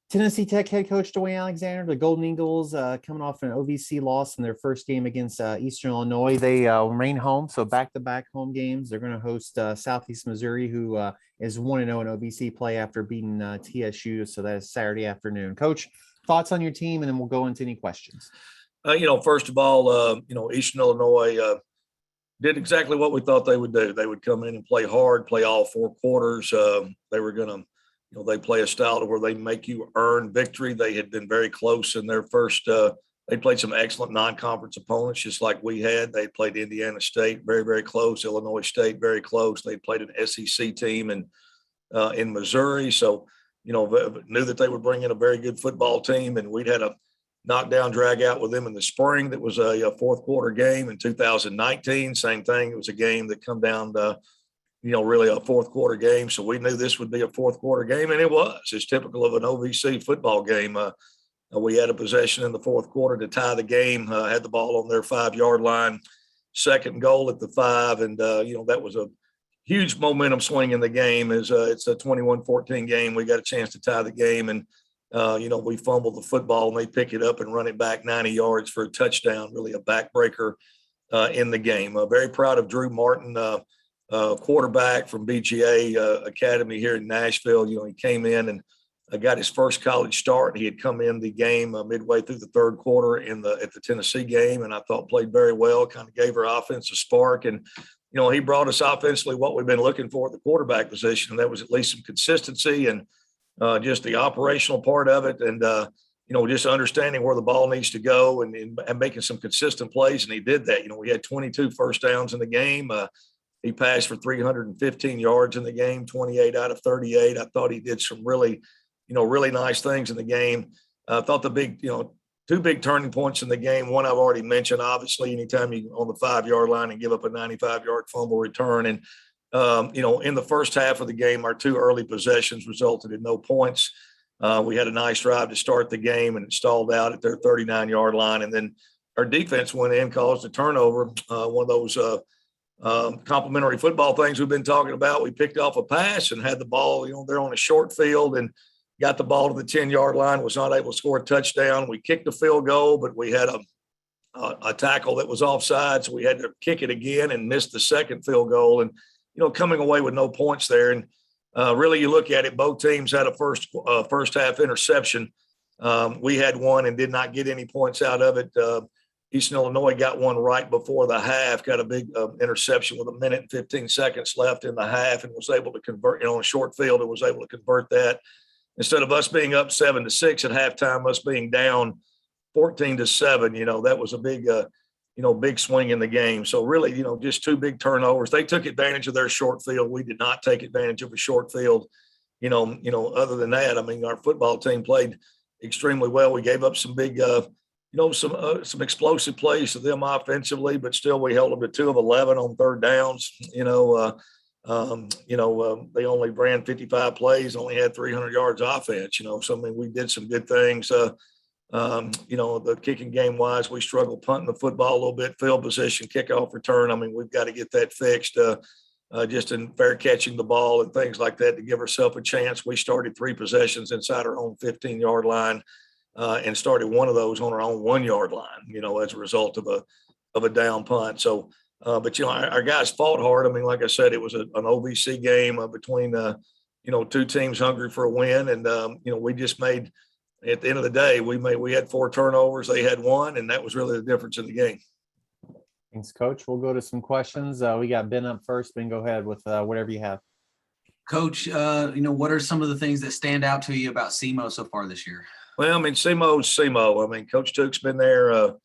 Tennessee Tech head coach Dewayne Alexander, the Golden Eagles, coming off an OVC loss in their first game against Eastern Illinois. They remain home, so back-to-back home games. They're going to host Southeast Missouri, who is 1-0 in OVC play after beating TSU. So that is Saturday afternoon. Coach, thoughts on your team, and then we'll go into any questions. First of all, Eastern Illinois did exactly what we thought they would do. They would come in and play hard, play all four quarters. They were going to they play a style where they make you earn victory. They had been very close in their first they played some excellent non-conference opponents, just like we had. They played Indiana State, very, very close. Illinois State, very close. They played an SEC team in Missouri. So, knew that they would bring in a very good football team, and we'd had a knockdown drag out with them in the spring. That was a fourth quarter game in 2019. Same thing. It was a game that come down to really a fourth quarter game. So we knew this would be a fourth quarter game, and it was. It's typical of an OVC football game. We had a possession in the fourth quarter to tie the game, had the ball on their 5-yard line, second goal at the 5. And, that was a huge momentum swing in the game. It's a 21-14 game. We got a chance to tie the game, and, we fumbled the football, and they pick it up and run it back 90 yards for a touchdown, really a backbreaker in the game. Very proud of Drew Martin, quarterback from BGA Academy here in Nashville. He came in and got his first college start. He had come in the game midway through the third quarter at the Tennessee game, and I thought played very well, kind of gave her offense a spark. And, he brought us offensively what we've been looking for at the quarterback position, and that was at least some consistency and just the operational part of it. And, just understanding where the ball needs to go and making some consistent plays. And he did that. We had 22 first downs in the game. He passed for 315 yards in the game, 28 out of 38. I thought he did some really nice things in the game. I thought the two big turning points in the game. One I've already mentioned, obviously, anytime you on the 5-yard line and give up a 95-yard fumble return. And, in the first half of the game, our two early possessions resulted in no points. We had a nice drive to start the game, and it stalled out at their 39-yard line. And then our defense went in, caused a turnover, one of those complementary football things we've been talking about. We picked off a pass and had the ball, they're on a short field and got the ball to the 10-yard line, was not able to score a touchdown. We kicked a field goal, but we had a tackle that was offside, so we had to kick it again and missed the second field goal, and, coming away with no points there. And really, you look at it, both teams had a first half interception. We had one and did not get any points out of it. Eastern Illinois got one right before the half, got a big interception with 1 minute and 15 seconds left in the half, and was able to convert, on a short field, and was able to convert that. Instead of us being up 7-6 at halftime, us being down 14-7, that was a big, big swing in the game. So really, just two big turnovers. They took advantage of their short field. We did not take advantage of a short field. Other than that, our football team played extremely well. We gave up some big, some explosive plays to them offensively, but still we held them to 2 of 11 on third downs. They only ran 55 plays, only had 300 yards offense, so, we did some good things. The kicking game wise, we struggled punting the football a little bit, field position, kickoff return. We've got to get that fixed, just in fair catching the ball and things like that to give ourselves a chance. We started 3 possessions inside our own 15-yard line. And started one of those on our own 1-yard line, as a result of a down punt. So, but our guys fought hard. Like I said, it was an OVC game between two teams hungry for a win, and we just made. At the end of the day, we had 4 turnovers, they had 1, and that was really the difference in the game. Thanks, Coach. We'll go to some questions. We got Ben up first. Ben, go ahead with whatever you have. Coach, what are some of the things that stand out to you about SEMO so far this year? Well, SEMO's SEMO. Coach Took's been there,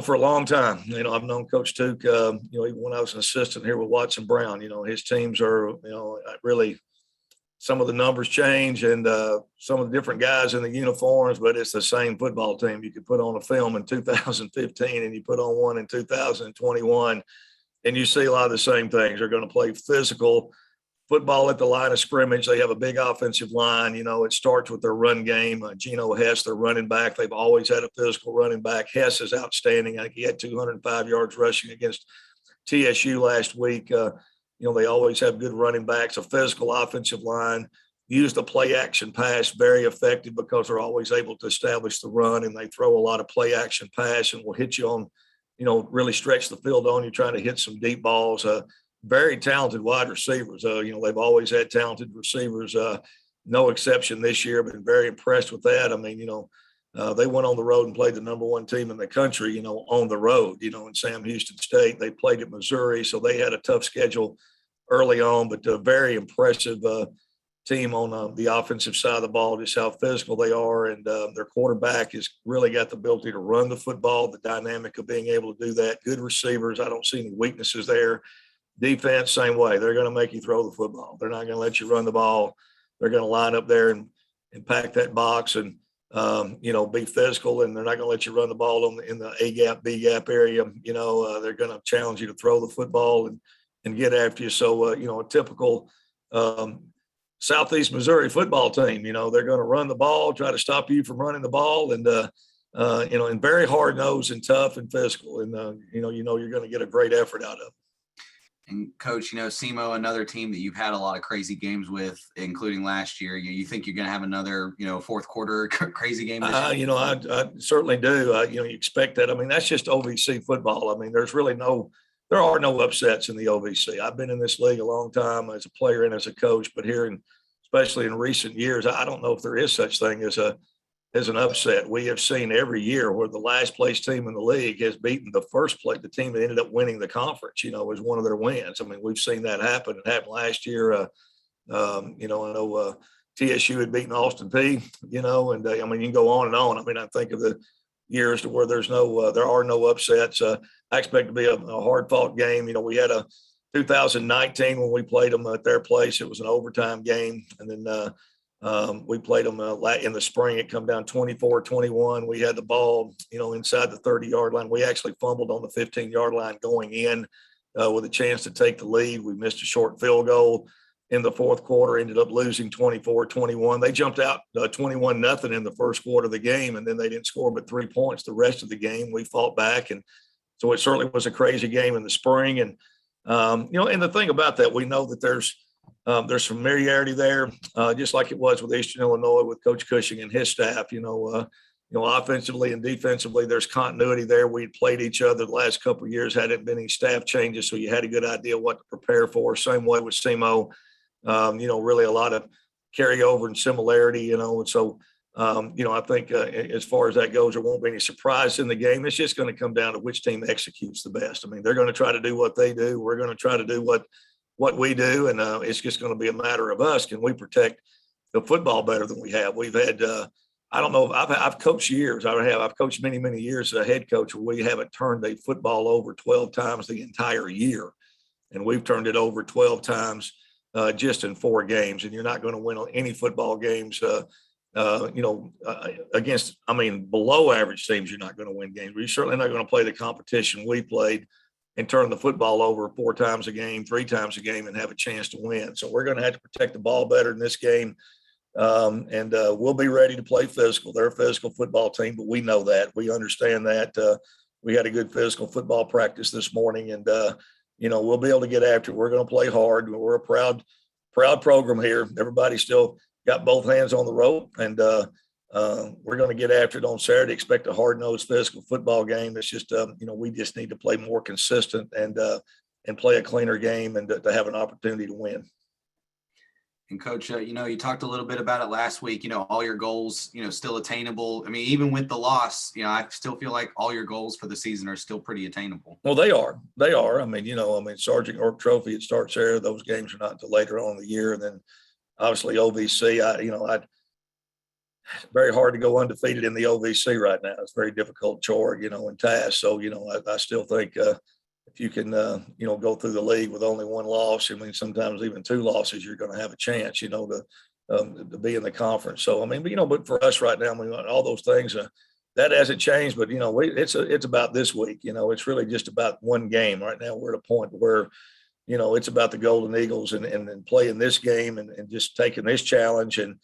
for a long time. I've known Coach Took, even when I was an assistant here with Watson Brown. His teams are, really some of the numbers change and some of the different guys in the uniforms, but it's the same football team. You could put on a film in 2015 and you put on one in 2021, and you see a lot of the same things. They're going to play physical football at the line of scrimmage. They have a big offensive line. It starts with their run game. Geno Hess, their running back, they've always had a physical running back. Hess is outstanding. I think he had 205 yards rushing against TSU last week. They always have good running backs, a physical offensive line. use the play action pass very effective because they're always able to establish the run, and they throw a lot of play action pass and will hit you on, really stretch the field on you, trying to hit some deep balls. Very talented wide receivers. They've always had talented receivers. No exception this year. Been very impressed with that. I mean, they went on the road and played the number one team in the country, on the road, in Sam Houston State. They played at Missouri, so they had a tough schedule early on, but a very impressive team on the offensive side of the ball, just how physical they are. And their quarterback has really got the ability to run the football, the dynamic of being able to do that. Good receivers. I don't see any weaknesses there. Defense, same way. They're going to make you throw the football. They're not going to let you run the ball. They're going to line up there and pack that box and, be physical, and they're not going to let you run the ball in the A gap, B gap area. They're going to challenge you to throw the football and get after you. So, a typical Southeast Missouri football team, they're going to run the ball, try to stop you from running the ball, and, and very hard nosed and tough and physical. And, you're going to get a great effort out of it. And Coach, SEMO, another team that you've had a lot of crazy games with, including last year. You think you're going to have another, fourth quarter crazy game this year? I certainly do. You expect that. I mean, that's just OVC football. I mean, there are no upsets in the OVC. I've been in this league a long time as a player and as a coach, but especially in recent years, I don't know if there is such thing as an upset. We have seen every year where the last place team in the league has beaten the team that ended up winning the conference, as one of their wins. I mean, we've seen that happen. It happened last year. I know TSU had beaten Austin Peay, and you can go on and on. I mean, I think of the years to where there are no upsets. I expect to be a hard fought game. We had a 2019 when we played them at their place. It was an overtime game. And then, we played them in the spring. It come down 24-21. We had the ball, inside the 30-yard line. We actually fumbled on the 15-yard line going in with a chance to take the lead. We missed a short field goal in the fourth quarter, ended up losing 24-21. They jumped out 21-0 in the first quarter of the game, and then they didn't score but 3 points the rest of the game. We fought back, and so it certainly was a crazy game in the spring. And, and the thing about that, we know that there's familiarity there, just like it was with Eastern Illinois with Coach Cushing and his staff. Offensively and defensively, there's continuity there. We'd played each other the last couple of years, hadn't been any staff changes, so you had a good idea what to prepare for. Same way with SEMO, really a lot of carryover and similarity, and so, I think as far as that goes, there won't be any surprise in the game. It's just going to come down to which team executes the best. I mean, they're going to try to do what they do. We're going to try to do what we do, and it's just going to be a matter of us. Can we protect the football better than we have? We've had, I don't know, I've coached years. I've coached many, many years as a head coach where we haven't turned a football over 12 times the entire year, and we've turned it over 12 times just in 4 games. And you're not going to win any football games, against, below average teams. You're not going to win games. We're certainly not going to play the competition we played and turn the football over 4 times a game, 3 times a game, and have a chance to win. So we're going to have to protect the ball better in this game. And we'll be ready to play physical. They're a physical football team, but we know that. We understand that. We had a good physical football practice this morning, and, we'll be able to get after it. We're going to play hard. We're a proud program here. Everybody still got both hands on the rope, and we're going to get after it on Saturday. Expect a hard-nosed physical football game. It's just, we just need to play more consistent and play a cleaner game and to have an opportunity to win. And Coach, you talked a little bit about it last week, all your goals, still attainable. I mean, even with the loss, I still feel like all your goals for the season are still pretty attainable. Well, they are. Sergeant York Trophy, it starts there. Those games are not until later on in the year. And then obviously OVC, very hard to go undefeated in the OVC right now. It's a very difficult chore, and task. So, I still think if you can, go through the league with only 1 loss, sometimes even 2 losses, you're going to have a chance, to be in the conference. So, but for us right now, all those things, that hasn't changed, but, it's about this week. It's really just about 1 game right now. We're at a point where, it's about the Golden Eagles and playing this game and just taking this challenge. And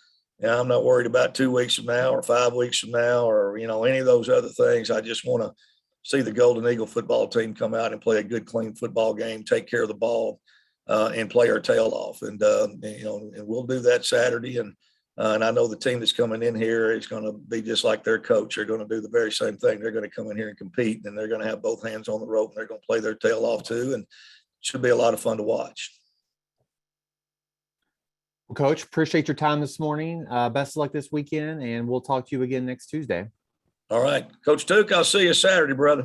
I'm not worried about 2 weeks from now or 5 weeks from now or, any of those other things. I just want to see the Golden Eagle football team come out and play a good, clean football game, take care of the ball, and play our tail off. And and we'll do that Saturday. And I know the team that's coming in here is going to be just like their coach. They're going to do the very same thing. They're going to come in here and compete, and they're going to have both hands on the rope, and they're going to play their tail off too. And it should be a lot of fun to watch. Well, Coach, appreciate your time this morning. Best of luck this weekend, and we'll talk to you again next Tuesday. All right, Coach Duke, I'll see you Saturday, brother.